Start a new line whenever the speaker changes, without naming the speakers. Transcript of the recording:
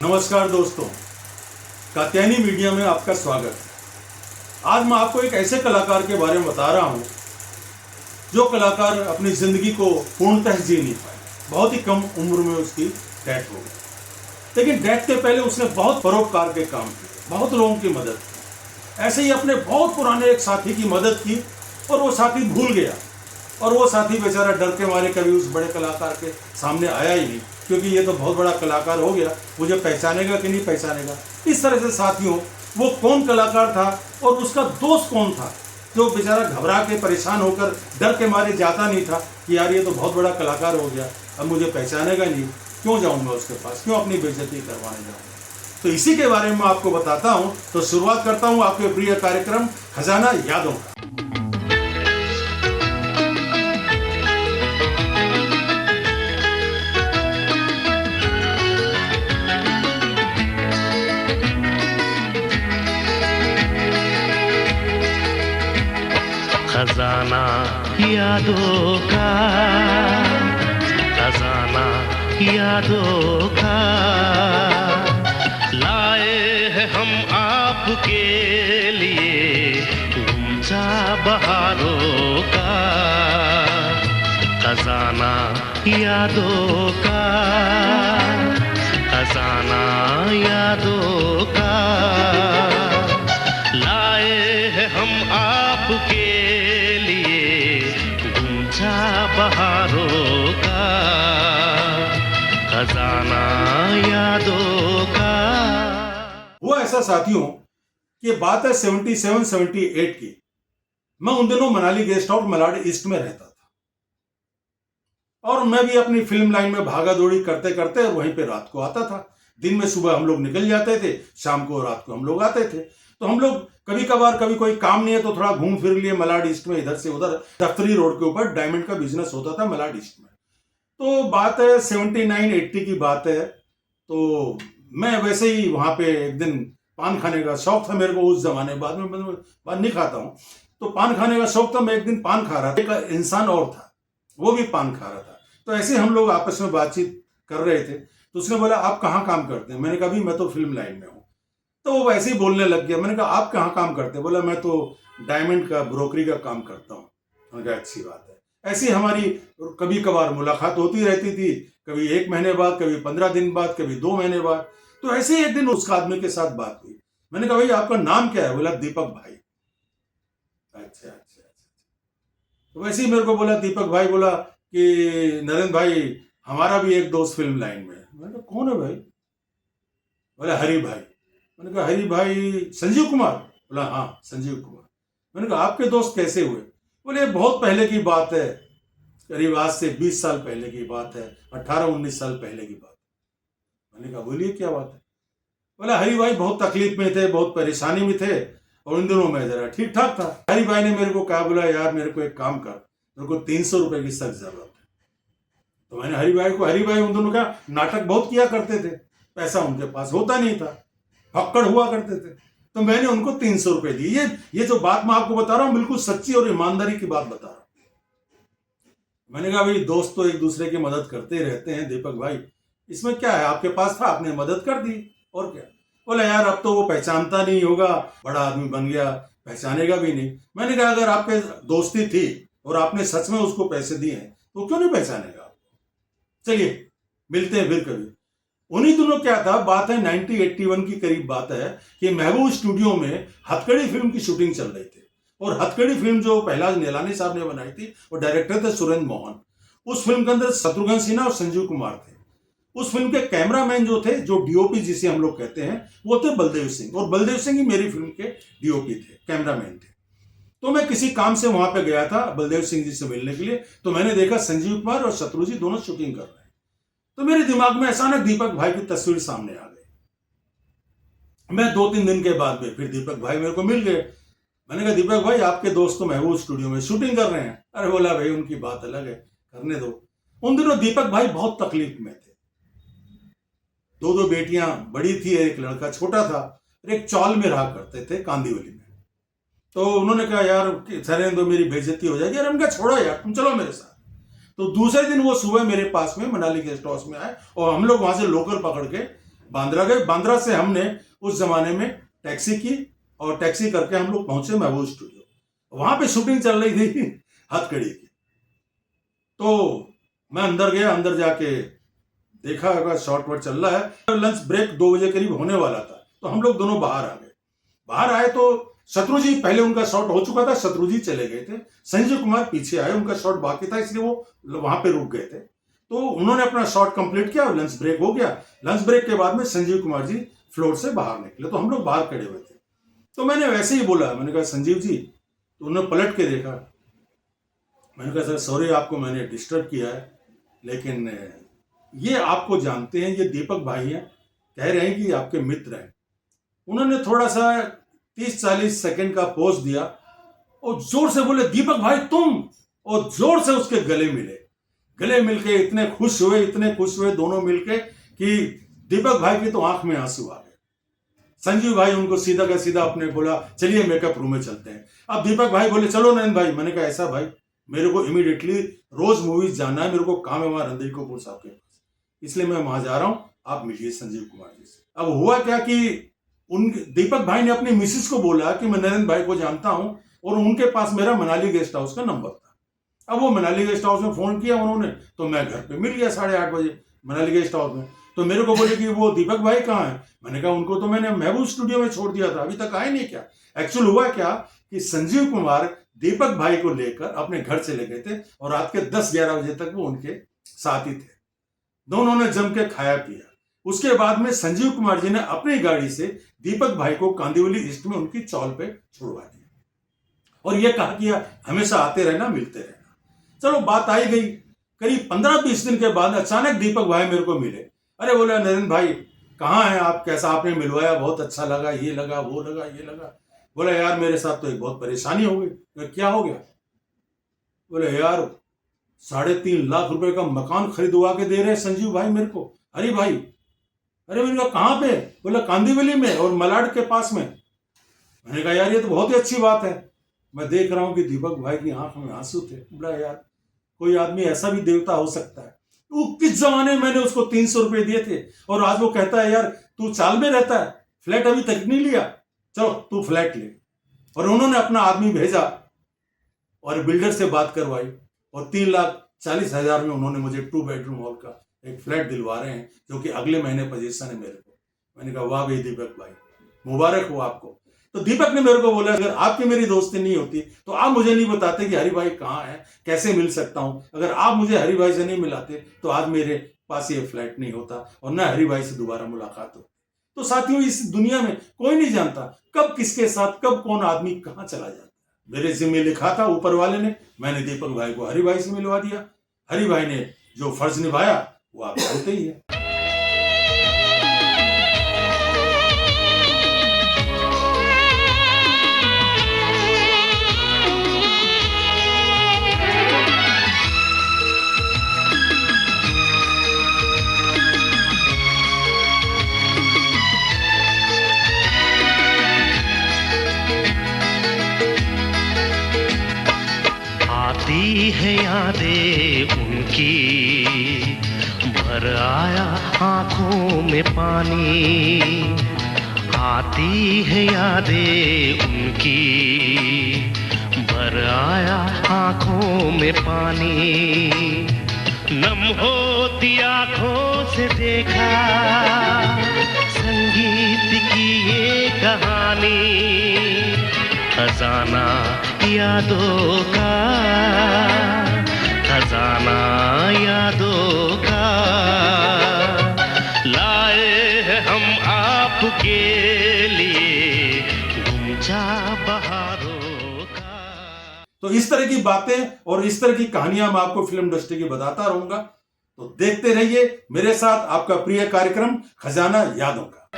नमस्कार दोस्तों, कात्यायनी मीडिया में आपका स्वागत है। आज मैं आपको एक ऐसे कलाकार के बारे में बता रहा हूं जो कलाकार अपनी जिंदगी को पूर्णतः जी नहीं पाए। बहुत ही कम उम्र में उसकी डेथ हो गई, लेकिन डेथ के पहले उसने बहुत परोपकार के काम किए, बहुत लोगों की मदद की। ऐसे ही अपने बहुत पुराने एक साथी की मदद की और वो साथी भूल गया, और वो साथी बेचारा डर के मारे कभी उस बड़े कलाकार के सामने आया ही नहीं, क्योंकि ये तो बहुत बड़ा कलाकार हो गया, मुझे पहचानेगा कि नहीं पहचानेगा। इस तरह से साथियों, वो कौन कलाकार था और उसका दोस्त कौन था जो बेचारा घबरा के परेशान होकर डर के मारे जाता नहीं था कि यार ये तो बहुत बड़ा कलाकार हो गया, अब मुझे पहचानेगा नहीं, क्यों जाऊँ मैं उसके पास, क्यों अपनी बेइज्जती करवाने जाऊँ। तो इसी के बारे में आपको बताता हूँ। तो शुरुआत करता हूँ आपके प्रिय कार्यक्रम खजाना यादों का।
खजाना यादों का, खजाना यादों का लाए हैं हम आपके लिए गुमचा बहारों का। खजाना यादों का, खजाना यादों का लाए हैं हम आपके बहारों का। खजाना यादों का।
वो ऐसा साथियों कि बात है 77-78 की। मैं उन दिनों Manali guest house Malad east में रहता था, और मैं भी अपनी फिल्म लाइन में भागा दौड़ी करते करते वहीं पे रात को आता था। दिन में सुबह हम लोग निकल जाते थे, शाम को रात को हम लोग आते थे। तो हम लोग कभी कभार कभी कोई काम नहीं है तो थोड़ा घूम फिर लिए मलाड ईस्ट में, इधर से उधर। दफ्तरी रोड के ऊपर डायमंड का बिजनेस होता था मलाड ईस्ट में। तो बात है 79-80 की बात है। तो मैं वैसे ही वहां पे एक दिन पान खाने का शौक था मेरे को उस जमाने, बाद में पान नहीं खाता हूँ, तो पान खाने का शौक था। मैं एक दिन पान खा रहा था, एक इंसान और था, वो भी पान खा रहा था। तो ऐसे हम लोग आपस में बातचीत कर रहे थे। तो उसने बोला आप कहाँ काम करते हैं? मैंने कहा अभी मैं तो फिल्म लाइन में हूँ। तो वो वैसे ही बोलने लग गया। मैंने कहा आप कहाँ काम करते हैं? बोला मैं तो डायमंड का ब्रोकरी का काम करता हूँ। मैंने कहा अच्छी बात है। ऐसी हमारी कभी कभार मुलाकात होती रहती थी, कभी 1 महीने बाद, कभी 15 दिन बाद, कभी 2 महीने बाद। तो ऐसे ही एक दिन उस आदमी के साथ बात हुई। मैंने कहा भाई आपका नाम क्या है? बोला दीपक भाई। अच्छा अच्छा अच्छा। तो वैसे ही मेरे को बोला दीपक भाई, बोला कि नरेंद्र भाई हमारा भी एक दोस्त फिल्म लाइन में है। मैंने कहा कौन है भाई? बोला हरी भाई। मैंने कहा हरी भाई संजीव कुमार? बोला हाँ संजीव कुमार। मैंने कहा आपके दोस्त कैसे हुए? बोले बहुत पहले की बात है, करीब आज से 20 साल पहले की बात है, 18-19 साल पहले की बात। मैंने कहा बोलिए क्या बात है? बोला हरी भाई बहुत तकलीफ में थे, बहुत परेशानी में थे, और इन दिनों में जरा ठीक ठाक था। हरी भाई ने मेरे को कहा, बोला यार मेरे को एक काम कर, मेरे को 300 रुपए की सख्त जरूरत है। तो मैंने हरी भाई उन दोनों का नाटक बहुत किया करते थे, पैसा उनके पास होता नहीं था, फक्कड़ हुआ करते थे। तो मैंने उनको 300 रुपए दिए। ये जो बात मैं आपको बता रहा हूं बिल्कुल सच्ची और ईमानदारी की बात बता रहा हूं। मैंने कहा भाई दोस्त तो एक दूसरे की मदद करते रहते हैं दीपक भाई, इसमें क्या है? आपके पास था, आपने मदद कर दी, और क्या। बोला यार अब तो वो पहचानता नहीं होगा, बड़ा आदमी बन गया, पहचानेगा भी नहीं। मैंने कहा अगर आपके दोस्ती थी और आपने सच में उसको पैसे दिए हैं तो क्यों नहीं पहचानेगा आपको? चलिए मिलते हैं फिर कभी। उन्हीं दिनों क्या था, बात है 1981 की करीब बात है कि महबूब स्टूडियो में हथकड़ी फिल्म की शूटिंग चल रही थी। और हथकड़ी फिल्म जो पहला नीलानी साहब ने बनाई थी, और डायरेक्टर थे सुरेंद्र मोहन। उस फिल्म के अंदर शत्रुघ्न सिन्हा और संजीव कुमार थे। उस फिल्म के कैमरामैन जो थे, जो डीओपी जिसे हम लोग कहते हैं, वो थे बलदेव सिंह। और बलदेव सिंह ही मेरी फिल्म के डीओपी थे, कैमरामैन थे। तो मैं किसी काम से वहां पे गया था बलदेव सिंह जी से मिलने के लिए। तो मैंने देखा संजीव कुमार और शत्रु जी दोनों शूटिंग कर रहे हैं। तो मेरे दिमाग में अचानक दीपक भाई की तस्वीर सामने आ गई। मैं 2-3 दिन के बाद में फिर दीपक भाई मेरे को मिल गए। मैंने कहा दीपक भाई आपके दोस्त तो महबूब स्टूडियो में शूटिंग कर रहे हैं। अरे बोला भाई उनकी बात अलग है, करने दो। उन दिनों दीपक भाई बहुत तकलीफ में थे। 2 बेटियां बड़ी थी, एक लड़का छोटा था, और एक चौल में रहा करते थे कांदीवली में। तो उन्होंने कहा यार ठहरे दो, मेरी बेइज्जती हो जाएगी। अरे उनका छोड़ो यार, तुम चलो मेरे साथ। तो दूसरे दिन वो सुबह मेरे पास में मनाली गेस्ट हाउस में आए, और हम लोग वहां से लोकल पकड़ के बांद्रा गए। बांद्रा से हमने उस जमाने में टैक्सी की और टैक्सी करके हम लोग पहुंचे महबूब स्टूडियो। वहां पे शूटिंग चल रही थी हथकड़ी की। तो मैं अंदर गया, अंदर जाके देखा अगर शॉट वर्ट चल रहा है। लंच ब्रेक 2 बजे करीब होने वाला था, तो हम लोग दोनों बाहर आ गए। बाहर आए तो शत्रु जी, पहले उनका शॉट हो चुका था, शत्रु जी चले गए थे। संजीव कुमार पीछे आए, उनका शॉट बाकी था, इसलिए वो वहां पे रुक गए थे। तो उन्होंने अपना शॉट कंप्लीट किया और लंच ब्रेक हो गया। लंच ब्रेक के बाद में संजीव कुमार जी फ्लोर से बाहर निकले, तो हम लोग बाहर खड़े हुए थे। तो मैंने वैसे ही बोला, मैंने कहा संजीव जी, तो उन्होंने पलट के देखा। मैंने कहा सर सॉरी, आपको मैंने डिस्टर्ब किया है, लेकिन ये आपको जानते हैं, ये दीपक भाई हैं, कह रहे हैं कि आपके मित्र हैं। उन्होंने थोड़ा सा 30-40 सेकंड का पॉज दिया और जोर से बोले दीपक भाई तुम, और जोर से उसके गले मिले। गले मिलके इतने खुश हुए दोनों मिलके कि दीपक भाई की तो आंख में आंसू आ गए। संजीव भाई उनको सीधा का सीधा अपने बोला चलिए मेकअप रूम में चलते हैं। अब दीपक भाई बोले चलो नयन भाई। मैंने कहा ऐसा भाई, मेरे को इमीडिएटली रोज मूवीज जाना है, मेरे को काम है वहां रणधीर कपूर साहब के पास, इसलिए मैं वहां जा रहा हूं, आप मिलिए संजीव कुमार जी से। अब हुआ क्या कि दीपक भाई ने अपनी मिसेस को बोला कि मैं नरेंद्र भाई को जानता हूं, और उनके पास मेरा मनाली गेस्ट हाउस का नंबर था। अब वो मनाली गेस्ट हाउस में फोन किया उन्होंने, तो मैं घर पे मिल गया 8:30 बजे मनाली गेस्ट हाउस में। तो मेरे को बोले कि वो दीपक भाई कहाँ है। मैंने कहा उनको तो मैंने महबूब स्टूडियो में छोड़ दिया था, अभी तक आए नहीं क्या। एक्चुअल हुआ क्या कि संजीव कुमार दीपक भाई को लेकर अपने घर चले गए थे, और रात के 10-11 बजे तक वो उनके साथ ही थे। दोनों ने जम के खाया पिया। उसके बाद में संजीव कुमार जी ने अपनी गाड़ी से दीपक भाई को कांदिवली ईस्ट में उनकी चौल पे छुड़वा दिया, और ये कहा कि हमेशा आते रहना, मिलते रहना। चलो बात आई गई। करीब 15-20 दिन के बाद अचानक दीपक भाई मेरे को मिले। अरे बोला नरेंद्र भाई कहाँ हैं आप, कैसा आपने मिलवाया, बहुत अच्छा लगा, ये लगा वो लगा ये लगा। बोला यार मेरे साथ तो एक बहुत परेशानी हो गई। क्या हो गया। बोले यार 3.5 लाख रुपए का मकान खरीदवा के दे रहे संजीव भाई मेरे को। अरे भाई, अरे मैंने कहा कहाँ पे। बोला कांदिवली में और मलाड के पास में। मैंने कहा यार ये तो बहुत ही अच्छी बात है। मैं देख रहा हूं कि दीपक भाई की आंख में आंसू थे। बोला यार कोई आदमी ऐसा भी देवता हो सकता है। वो किस जमाने में मैंने उसको 300 रुपए दिए थे, और आज वो कहता है यार तू चाल में रहता है, फ्लैट अभी तक नहीं लिया, चलो तू फ्लैट ले। और उन्होंने अपना आदमी भेजा और बिल्डर से बात करवाई, और 3,40,000 में उन्होंने मुझे 2 बेडरूम हॉल का एक फ्लैट दिलवा रहे हैं, जो कि अगले महीने पोजीशन है मेरे को। मैंने कहा वाह भाई दीपक भाई, मुबारक हो आपको। तो दीपक ने मेरे को बोला अगर आपकी मेरी दोस्ती नहीं होती तो आप मुझे नहीं बताते कि हरि भाई कहाँ है, कैसे मिल सकता हूं। अगर आप मुझे हरि भाई से नहीं मिलाते तो आज मेरे पास ये फ्लैट नहीं होता, और ना हरि भाई से दोबारा मुलाकात होती। तो साथियों इस दुनिया में कोई नहीं जानता कब किसके साथ कब कौन आदमी कहाँ चला जाता है। मेरे जिम्मे लिखा था ऊपर वाले ने, मैंने दीपक भाई को हरि भाई से मिलवा दिया। हरि भाई ने जो फर्ज निभाया वो आप जानते ही है।
आती है यादें उनकी, भर आया आंखों में पानी। आती है यादें उनकी, भर आया आंखों में पानी। नम होती आंखों से देखा संगीत की ये कहानी। खजाना यादों का, खजाना यादों का, लाए हैं हम आपके लिए गुंजा बहारों का।
तो इस तरह की बातें और इस तरह की कहानियां मैं आपको फिल्म इंडस्ट्री की बताता रहूंगा, तो देखते रहिए मेरे साथ आपका प्रिय कार्यक्रम खजाना यादों का।